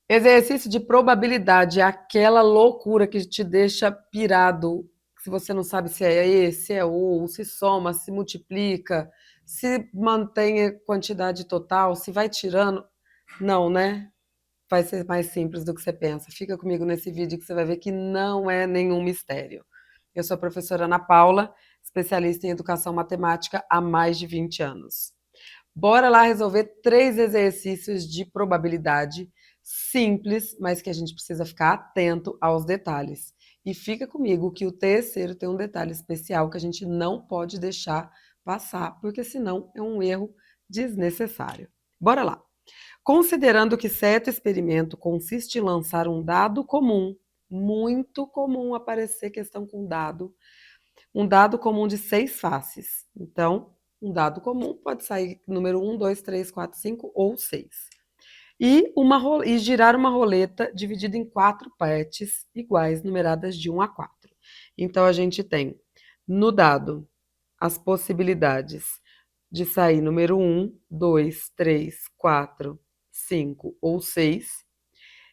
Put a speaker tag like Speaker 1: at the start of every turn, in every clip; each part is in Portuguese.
Speaker 1: Exercício de probabilidade é aquela loucura que te deixa pirado, se você não sabe se é E, se é ou, se soma, se multiplica, se mantém a quantidade total, se vai tirando. Não, né? Vai ser mais simples do que você pensa. Fica comigo nesse vídeo que você vai ver que não é nenhum mistério. Eu sou a professora Ana Paula, especialista em educação matemática há mais de 20 anos. Bora lá resolver 3 exercícios de probabilidade simples, mas que a gente precisa ficar atento aos detalhes. E fica comigo que o terceiro tem um detalhe especial que a gente não pode deixar passar, porque senão é um erro desnecessário. Bora lá. Considerando que certo experimento consiste em lançar um dado comum, muito comum aparecer questão com dado, um dado comum de 6 faces. Então, um dado comum pode sair número 1, 2, 3, 4, 5 ou 6. E girar uma roleta dividida em 4 partes iguais, numeradas de 1 a 4. Então, a gente tem no dado as possibilidades de sair número 1, 2, 3, 4, 5 ou 6.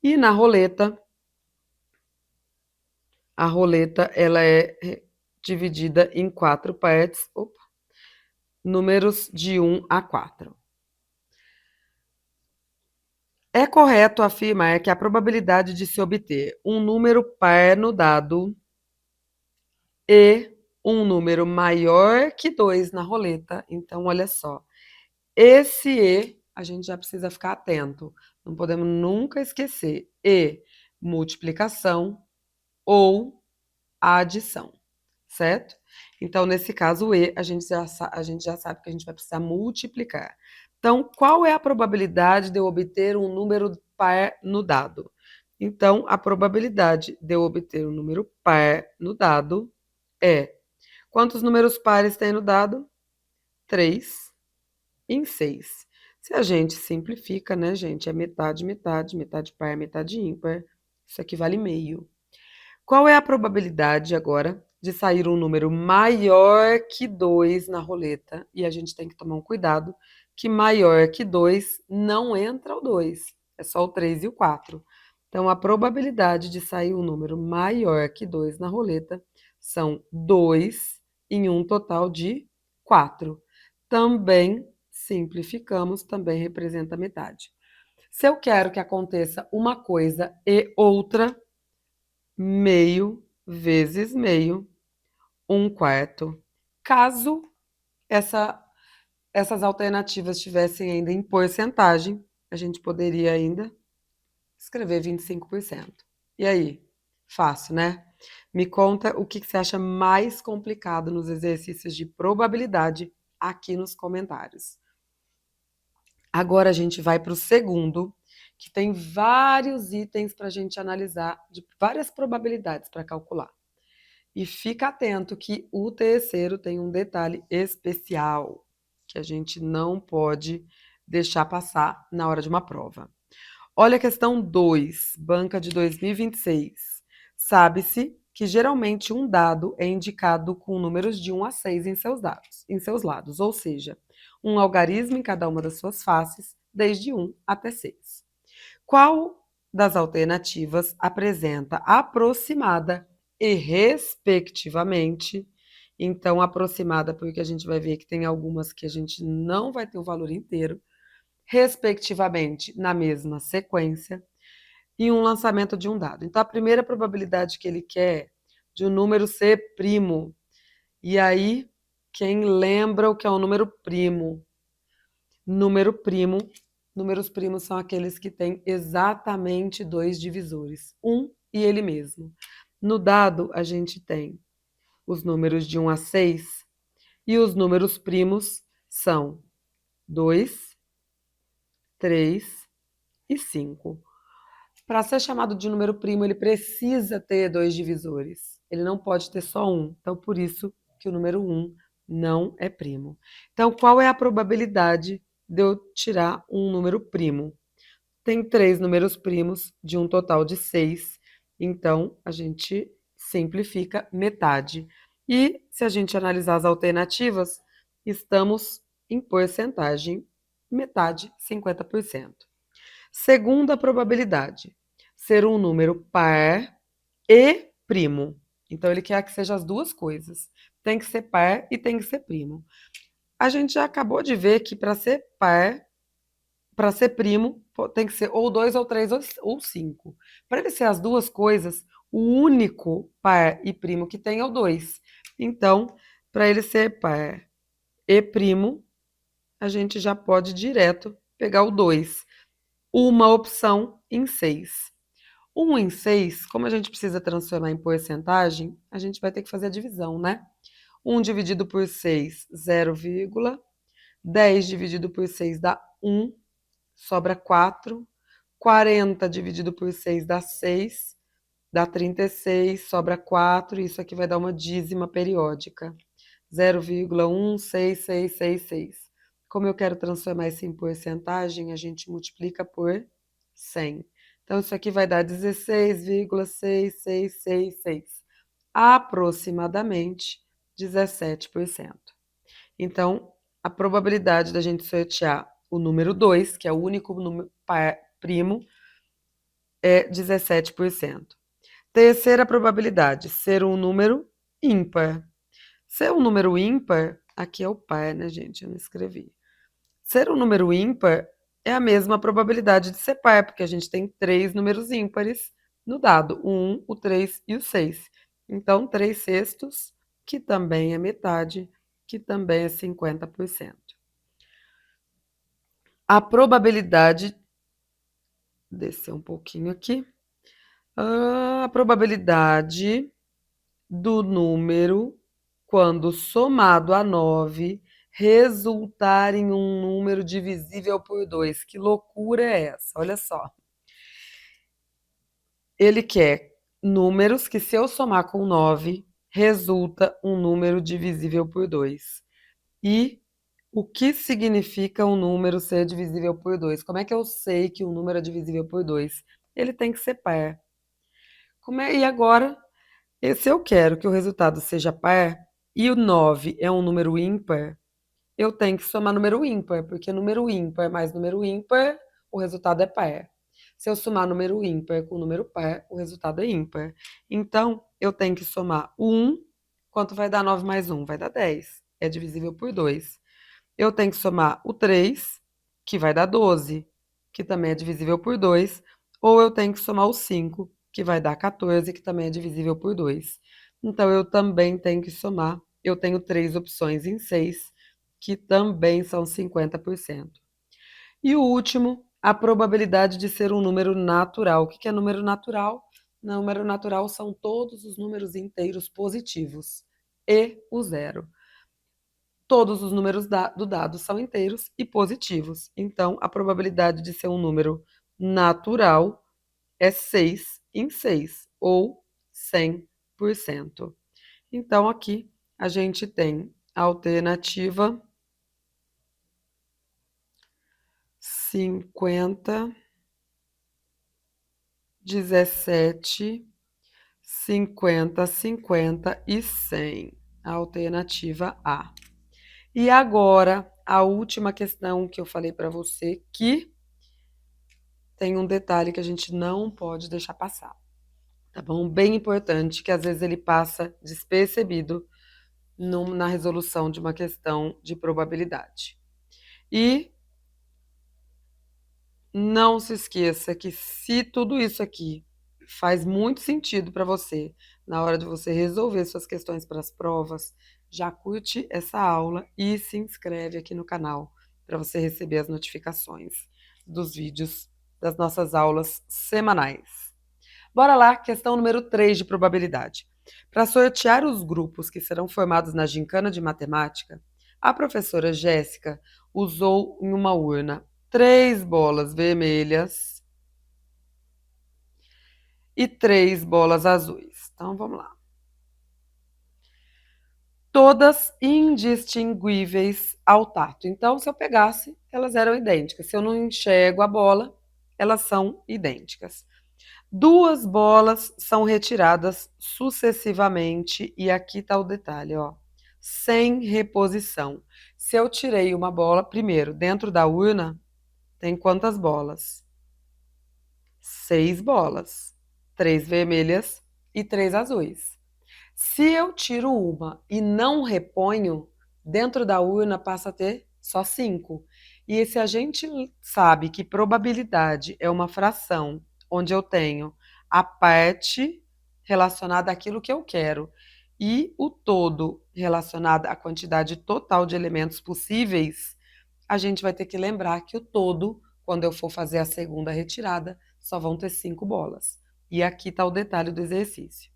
Speaker 1: E na roleta, a roleta ela é dividida em 4 partes, números de 1 a 4. É correto afirmar que a probabilidade de se obter um número par no dado e um número maior que 2 na roleta. Então, olha só, esse E a gente já precisa ficar atento. Não podemos nunca esquecer. E multiplicação ou adição, certo? Então, nesse caso, o E, a gente já sabe que a gente vai precisar multiplicar. Então, qual é a probabilidade de eu obter um número par no dado? Então, a probabilidade de eu obter um número par no dado é... Quantos números pares tem no dado? 3 em 6. Se a gente simplifica, né, gente? É metade, metade, metade par, metade ímpar. Isso aqui vale meio. Qual é a probabilidade agora de sair um número maior que 2 na roleta? E a gente tem que tomar um cuidado que maior que 2 não entra o 2, é só o 3 e o 4. Então, a probabilidade de sair um número maior que 2 na roleta são 2 em um total de 4. Também simplificamos, também representa metade. Se eu quero que aconteça uma coisa e outra, meio vezes meio, 1/4. Caso essa essas alternativas estivessem ainda em porcentagem, a gente poderia ainda escrever 25%. E aí? Fácil, né? Me conta o que você acha mais complicado nos exercícios de probabilidade aqui nos comentários. Agora a gente vai para o segundo, que tem vários itens para a gente analisar, de várias probabilidades para calcular. E fica atento que o terceiro tem um detalhe especial que a gente não pode deixar passar na hora de uma prova. Olha a questão 2, banca de 2026. Sabe-se que geralmente um dado é indicado com números de 1 a 6 em seus lados, ou seja, um algarismo em cada uma das suas faces, desde 1 até 6. Qual das alternativas apresenta aproximada e respectivamente? Então, aproximada, porque a gente vai ver que tem algumas que a gente não vai ter o valor inteiro, respectivamente, na mesma sequência, e um lançamento de um dado. Então, a primeira probabilidade que ele quer de um número ser primo. E aí, quem lembra o que é um número primo? Número primo, números primos são aqueles que têm exatamente 2 divisores, um e ele mesmo. No dado, a gente tem os números de 1 a 6 e os números primos são 2, 3 e 5. Para ser chamado de número primo, ele precisa ter 2 divisores. Ele não pode ter só um. Então, por isso que o número 1 não é primo. Então, qual é a probabilidade de eu tirar um número primo? Tem 3 números primos de um total de 6. Então, a gente simplifica metade. E se a gente analisar as alternativas, estamos em porcentagem, metade, 50%. Segunda probabilidade, ser um número par e primo. Então, ele quer que seja as duas coisas. Tem que ser par e tem que ser primo. A gente já acabou de ver que para ser par, para ser primo, tem que ser ou 2 ou 3 ou 5. Para ele ser as duas coisas, o único par e primo que tem é o 2. Então, para ele ser par e primo, a gente já pode direto pegar o 2. Uma opção em 6. 1 em 6, como a gente precisa transformar em porcentagem, a gente vai ter que fazer a divisão, né? 1 dividido por 6, 0, 10 dividido por 6 dá 1, sobra 4. 40 dividido por 6 dá 6, dá 36, sobra 4, e isso aqui vai dar uma dízima periódica. 0,16666. Como eu quero transformar isso em porcentagem, a gente multiplica por 100. Então, isso aqui vai dar 16,6666, aproximadamente 17%. Então, a probabilidade da gente sortear o número 2, que é o único número primo, é 17%. Terceira probabilidade, ser um número ímpar. Ser um número ímpar, aqui é o par, né, gente? Eu não escrevi. Ser um número ímpar é a mesma probabilidade de ser par, porque a gente tem 3 números ímpares no dado: o 1, o 3 e o 6. Então, 3 sextos, que também é metade, que também é 50%. A probabilidade. Descer um pouquinho aqui. A probabilidade do número, quando somado a 9, resultar em um número divisível por 2. Que loucura é essa? Olha só. Ele quer números que, se eu somar com 9, resulta um número divisível por 2. E o que significa um número ser divisível por 2? Como é que eu sei que um número é divisível por 2? Ele tem que ser par. E agora, se eu quero que o resultado seja par e o 9 é um número ímpar, eu tenho que somar número ímpar, porque número ímpar mais número ímpar, o resultado é par. Se eu somar número ímpar com número par, o resultado é ímpar. Então, eu tenho que somar o 1. Quanto vai dar 9 mais 1? Vai dar 10. É divisível por 2. Eu tenho que somar o 3, que vai dar 12, que também é divisível por 2. Ou eu tenho que somar o 5, que vai dar 14, que também é divisível por 2. Então, eu também tenho que somar. Eu tenho 3 opções em 6, que também são 50%. E o último, a probabilidade de ser um número natural. O que é número natural? Número natural são todos os números inteiros positivos e o zero. Todos os números do dado são inteiros e positivos. Então, a probabilidade de ser um número natural é 6 em 6, ou 100%. Então, aqui a gente tem a alternativa 50, 17, 50, 50 e 100. A alternativa A. E agora, a última questão que eu falei para você, que tem um detalhe que a gente não pode deixar passar, tá bom? Bem importante, que às vezes ele passa despercebido na resolução de uma questão de probabilidade. E não se esqueça que, se tudo isso aqui faz muito sentido para você na hora de você resolver suas questões para as provas, já curte essa aula e se inscreve aqui no canal para você receber as notificações dos vídeos das nossas aulas semanais. Bora lá, questão número 3 de probabilidade. Para sortear os grupos que serão formados na gincana de matemática, a professora Jéssica usou em uma urna 3 bolas vermelhas e 3 bolas azuis. Então, vamos lá. Todas indistinguíveis ao tato. Então, se eu pegasse, elas eram idênticas. Se eu não enxergo a bola, elas são idênticas. 2 bolas são retiradas sucessivamente, e aqui está o detalhe, ó, sem reposição. Se eu tirei uma bola, primeiro, dentro da urna, tem quantas bolas? 6 bolas, 3 vermelhas e 3 azuis. Se eu tiro uma e não reponho, dentro da urna passa a ter só 5. E se a gente sabe que probabilidade é uma fração onde eu tenho a parte relacionada àquilo que eu quero e o todo relacionado à quantidade total de elementos possíveis, a gente vai ter que lembrar que o todo, quando eu for fazer a segunda retirada, só vão ter 5 bolas. E aqui está o detalhe do exercício.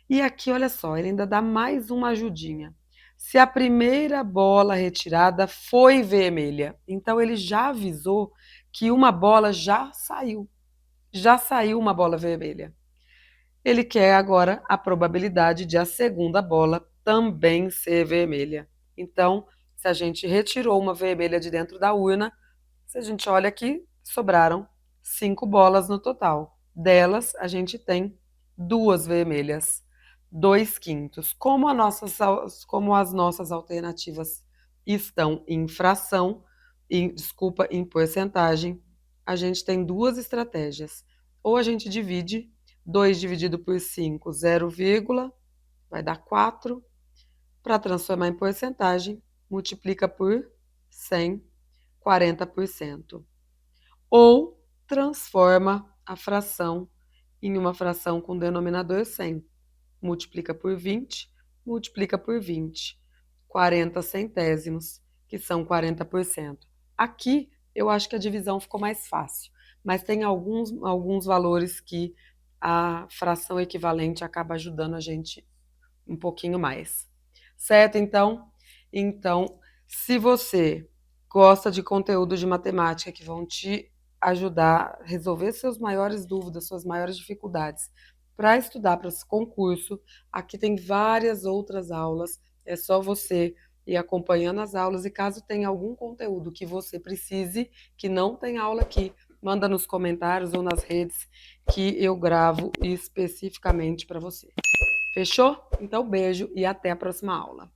Speaker 1: E aqui, olha só, ele ainda dá mais uma ajudinha. Se a primeira bola retirada foi vermelha, então ele já avisou que uma bola já saiu uma bola vermelha. Ele quer agora a probabilidade de a segunda bola também ser vermelha. Então, se a gente retirou uma vermelha de dentro da urna, se a gente olha aqui, sobraram 5 bolas no total. Delas, a gente tem 2 vermelhas, 2/5. Como as nossas alternativas estão em fração, desculpa, em porcentagem, a gente tem duas estratégias. Ou a gente divide 2 dividido por 5, 0, vai dar 4. Para transformar em porcentagem, multiplica por 100, 40%. Ou transforma a fração em uma fração com denominador 100. Multiplica por 20, multiplica por 20. 40 centésimos, que são 40%. Aqui, eu acho que a divisão ficou mais fácil, mas tem alguns valores que a fração equivalente acaba ajudando a gente um pouquinho mais. Certo? Então, se você gosta de conteúdo de matemática que vão te ajudar a resolver suas maiores dúvidas, suas maiores dificuldades, para estudar para esse concurso, aqui tem várias outras aulas. É só você ir acompanhando as aulas e caso tenha algum conteúdo que você precise, que não tem aula aqui, manda nos comentários ou nas redes que eu gravo especificamente para você. Fechou? Então, beijo e até a próxima aula.